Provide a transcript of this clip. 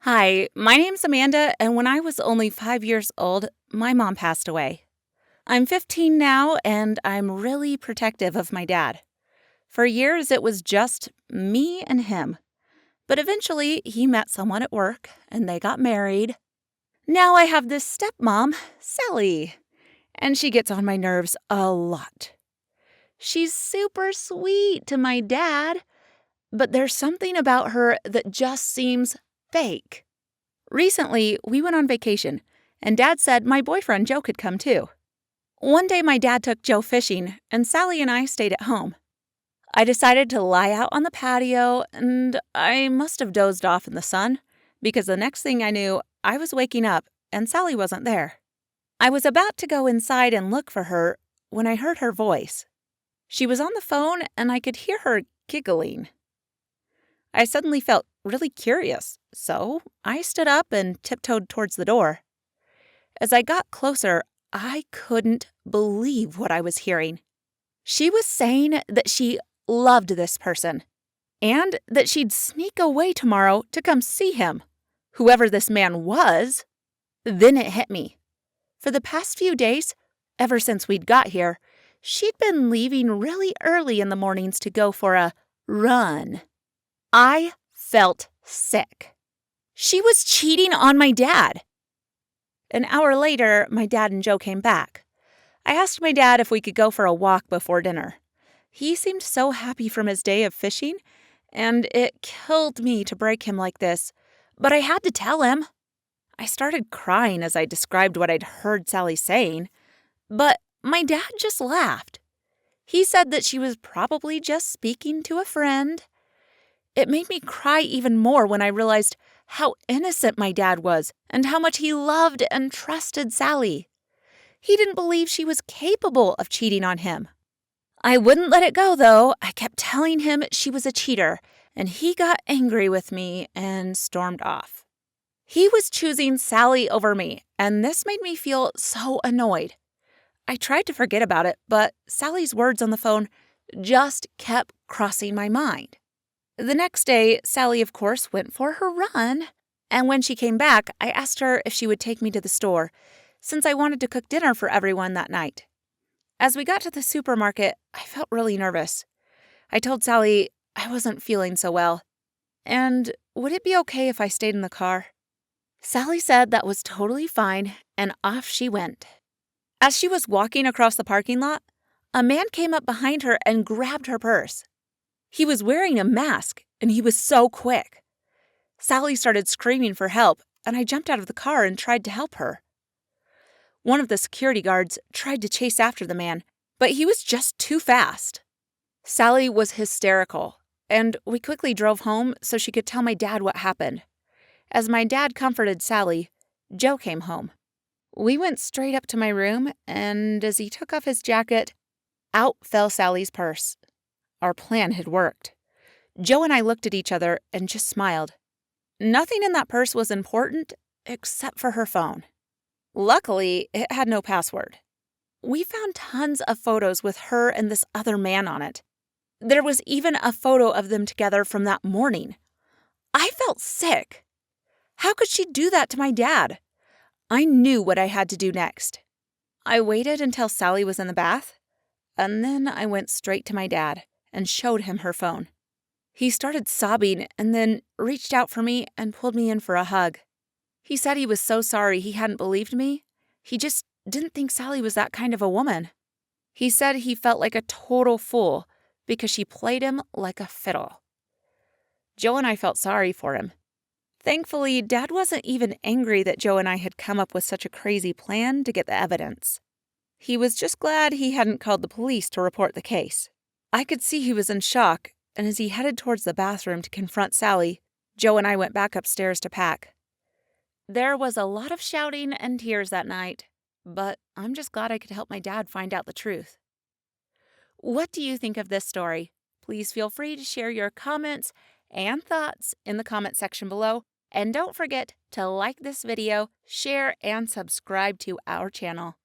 Hi, my name's Amanda, and when I was only 5 years old, my mom passed away. I'm 15 now, and I'm really protective of my dad. For years, it was just me and him. But eventually, he met someone at work, and they got married. Now I have this stepmom, Sally, and she gets on my nerves a lot. She's super sweet to my dad, but there's something about her that just seems fake. Recently, we went on vacation, and Dad said my boyfriend Joe could come too. One day, my dad took Joe fishing, and Sally and I stayed at home. I decided to lie out on the patio, and I must have dozed off in the sun, because the next thing I knew, I was waking up, and Sally wasn't there. I was about to go inside and look for her when I heard her voice. She was on the phone, and I could hear her giggling. I suddenly felt really curious, so I stood up and tiptoed towards the door. As I got closer, I couldn't believe what I was hearing. She was saying that she loved this person, and that she'd sneak away tomorrow to come see him, whoever this man was. Then it hit me. For the past few days, ever since we'd got here, she'd been leaving really early in the mornings to go for a run. I felt sick. She was cheating on my dad. An hour later, my dad and Joe came back. I asked my dad if we could go for a walk before dinner. He seemed so happy from his day of fishing, and it killed me to break him like this, but I had to tell him. I started crying as I described what I'd heard Sally saying, but my dad just laughed. He said that she was probably just speaking to a friend. It made me cry even more when I realized how innocent my dad was and how much he loved and trusted Sally. He didn't believe she was capable of cheating on him. I wouldn't let it go, though. I kept telling him she was a cheater, and he got angry with me and stormed off. He was choosing Sally over me, and this made me feel so annoyed. I tried to forget about it, but Sally's words on the phone just kept crossing my mind. The next day, Sally, of course, went for her run, and when she came back, I asked her if she would take me to the store, since I wanted to cook dinner for everyone that night. As we got to the supermarket, I felt really nervous. I told Sally I wasn't feeling so well, and would it be okay if I stayed in the car? Sally said that was totally fine, and off she went. As she was walking across the parking lot, a man came up behind her and grabbed her purse. He was wearing a mask, and he was so quick. Sally started screaming for help, and I jumped out of the car and tried to help her. One of the security guards tried to chase after the man, but he was just too fast. Sally was hysterical, and we quickly drove home so she could tell my dad what happened. As my dad comforted Sally, Joe came home. We went straight up to my room, and as he took off his jacket, out fell Sally's purse. Our plan had worked. Joe and I looked at each other and just smiled. Nothing in that purse was important except for her phone. Luckily, it had no password. We found tons of photos with her and this other man on it. There was even a photo of them together from that morning. I felt sick. How could she do that to my dad? I knew what I had to do next. I waited until Sally was in the bath, and then I went straight to my dad and showed him her phone. He started sobbing and then reached out for me and pulled me in for a hug. He said he was so sorry he hadn't believed me. He just didn't think Sally was that kind of a woman. He said he felt like a total fool because she played him like a fiddle. Joe and I felt sorry for him. Thankfully, Dad wasn't even angry that Joe and I had come up with such a crazy plan to get the evidence. He was just glad he hadn't called the police to report the case. I could see he was in shock, and as he headed towards the bathroom to confront Sally, Joe and I went back upstairs to pack. There was a lot of shouting and tears that night, but I'm just glad I could help my dad find out the truth. What do you think of this story? Please feel free to share your comments and thoughts in the comment section below, and don't forget to like this video, share, and subscribe to our channel.